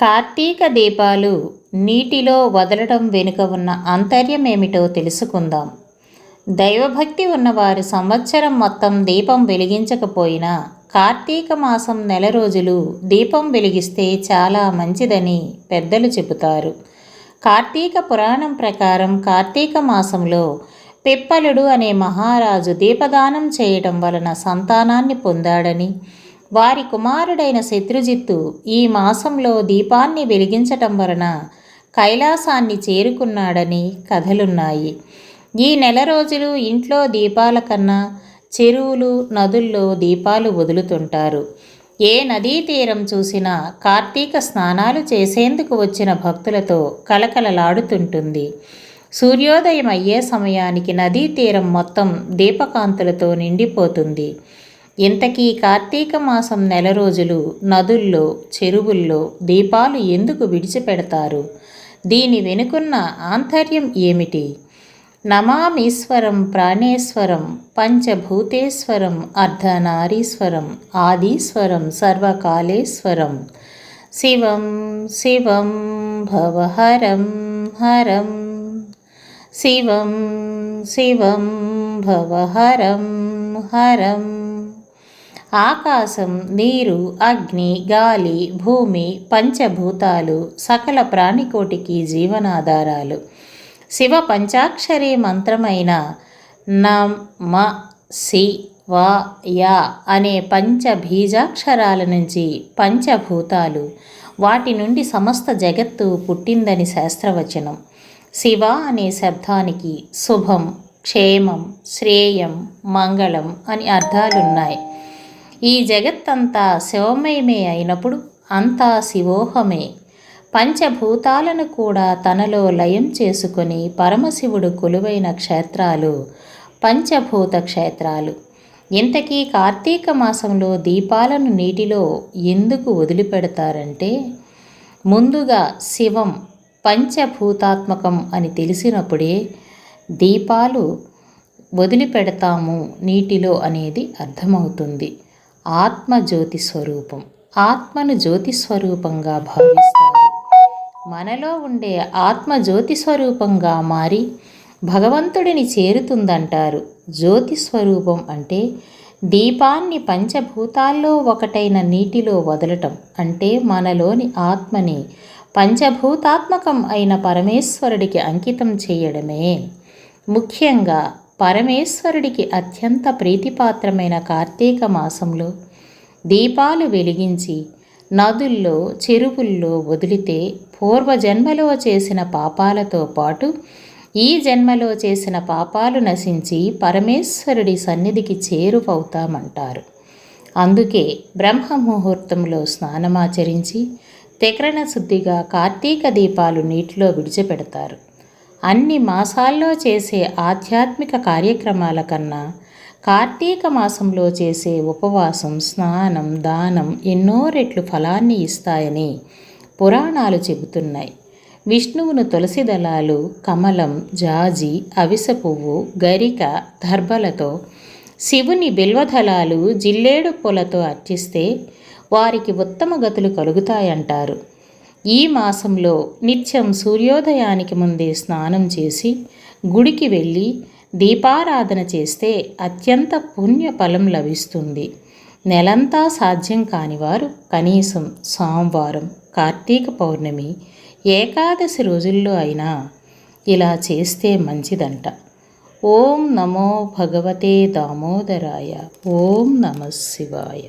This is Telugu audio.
కార్తీక దీపాలు నీటిలో వదలడం వెనుక ఉన్న ఆంతర్యం ఏమిటో తెలుసుకుందాం. దైవభక్తి ఉన్నవారు సంవత్సరం మొత్తం దీపం వెలిగించకపోయినా కార్తీక మాసం నెల రోజులు దీపం వెలిగిస్తే చాలా మంచిదని పెద్దలు చెబుతారు. కార్తీక పురాణం ప్రకారం కార్తీక మాసంలో పిప్పలుడు అనే మహారాజు దీపదానం చేయడం వలన సంతానాన్ని పొందాడని, వారి కుమారుడైన శత్రుజిత్తు ఈ మాసంలో దీపాన్ని వెలిగించటం వలన కైలాసాన్ని చేరుకున్నాడని కథలున్నాయి. ఈ నెల రోజులు ఇంట్లో దీపాల కన్నా చెరువులు, నదుల్లో దీపాలు వదులుతుంటారు. ఏ నదీ తీరం చూసినా కార్తీక స్నానాలు చేసేందుకు వచ్చిన భక్తులతో కలకలలాడుతుంటుంది. సూర్యోదయం అయ్యే సమయానికి నదీ తీరం మొత్తం దీపకాంతులతో నిండిపోతుంది. ఇంతకీ కార్తీక మాసం నెల రోజులు నదుల్లో, చెరువుల్లో దీపాలు ఎందుకు విడిచిపెడతారు? దీని వెనుకున్న ఆంతర్యం ఏమిటి? నమామీశ్వరం ప్రాణేశ్వరం పంచభూతేశ్వరం అర్ధనారీశ్వరం ఆదీశ్వరం సర్వకాళేశ్వరం శివం శివం భవహరం హరం శివం శివం భవహరం హరం. ఆకాశం, నీరు, అగ్ని, గాలి, భూమి పంచభూతాలు సకల ప్రాణికోటికి జీవనాధారాలు. శివ పంచాక్షరి మంత్రమైన నమ శివ య అనే పంచబీజాక్షరాల నుంచి పంచభూతాలు, వాటి నుండి సమస్త జగత్తు పుట్టిందని శాస్త్రవచనం. శివ అనే శబ్దానికి శుభం, క్షేమం, శ్రేయం, మంగళం అని అర్థాలున్నాయి. ఈ జగత్తంతా శివమయమే అయినప్పుడు అంతా శివోహమే. పంచభూతాలను కూడా తనలో లయం చేసుకొని పరమశివుడు కొలువైన క్షేత్రాలు పంచభూత క్షేత్రాలు. ఇంతకీ కార్తీక మాసంలో దీపాలను నీటిలో ఎందుకు వదిలిపెడతారంటే, ముందుగా శివం పంచభూతాత్మకం అని తెలిసినప్పుడే దీపాలు వదిలిపెడతాము నీటిలో అనేది అర్థమవుతుంది. ఆత్మజ్యోతి స్వరూపం, ఆత్మను జ్యోతి స్వరూపంగా భావిస్తారు. మనలో ఉండే ఆత్మ జ్యోతి స్వరూపంగా మారి భగవంతుడిని చేరుతుందంటారు. జ్యోతి స్వరూపం అంటే దీపాన్ని పంచభూతాల్లో ఒకటైన నీటిలో వదలటం అంటే మనలోని ఆత్మని పంచభూతాత్మకం అయిన పరమేశ్వరుడికి అంకితం చేయడమే. ముఖ్యంగా పరమేశ్వరుడికి అత్యంత ప్రీతిపాత్రమైన కార్తీక మాసంలో దీపాలు వెలిగించి నదుల్లో, చెరువుల్లో వదిలితే పూర్వజన్మలో చేసిన పాపాలతో పాటు ఈ జన్మలో చేసిన పాపాలు నశించి పరమేశ్వరుడి సన్నిధికి చేరువవుతామంటారు. అందుకే బ్రహ్మముహూర్తంలో స్నానమాచరించి త్రికరణ శుద్ధిగా కార్తీక దీపాలు నీటిలో విడిచిపెడతారు. అన్ని మాసాల్లో చేసే ఆధ్యాత్మిక కార్యక్రమాల కన్నా కార్తీక మాసంలో చేసే ఉపవాసం, స్నానం, దానం ఎన్నో రెట్లు ఫలాన్ని ఇస్తాయని పురాణాలు చెబుతున్నాయి. విష్ణువును తులసి దళాలు, కమలం, జాజి, అవిసె పువ్వు, గరిక, దర్భలతో, శివుని బిల్వదళాలు, జిల్లేడు పూలతో అర్చిస్తే వారికి ఉత్తమ గతులు కలుగుతాయంటారు. ఈ మాసంలో నిత్యం సూర్యోదయానికి ముందే స్నానం చేసి గుడికి వెళ్ళి దీపారాధన చేస్తే అత్యంత పుణ్య ఫలం లభిస్తుంది. నెలంతా సాధ్యం కానివారు కనీసం సోమవారం, కార్తీక పౌర్ణమి, ఏకాదశి రోజుల్లో అయినా ఇలా చేస్తే మంచిదంట. ఓం నమో భగవతే దామోదరాయ. ఓం నమః శివాయ.